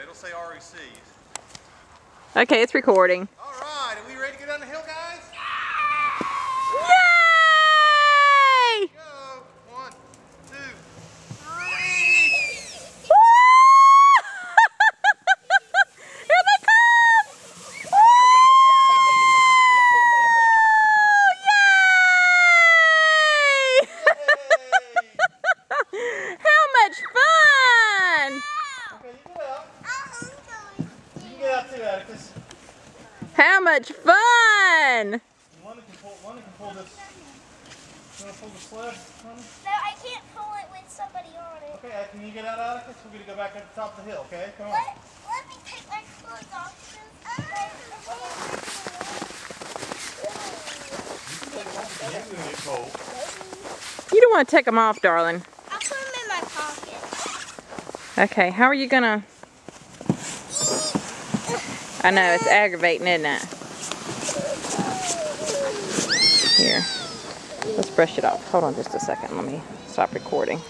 it'll say REC. Okay, it's recording. All right, are we ready to go down the hill, guys? Yay! Go. 1, 2, 3. Here they come! Yay! How much fun! Okay, you get out. You can get out too, Atticus. How much fun! One can pull this. You want to pull the sled, honey? No, I can't pull it with somebody on it. Okay, can you get out, Atticus? We're going to go back up the top of the hill, okay? Come on. Let me take my clothes off. You're going to get cold. You don't want to take them off, darling. I'll put them in my pocket. Okay, how are you gonna... I know, it's aggravating, isn't it? Here. Let's brush it off. Hold on just a second. Let me stop recording.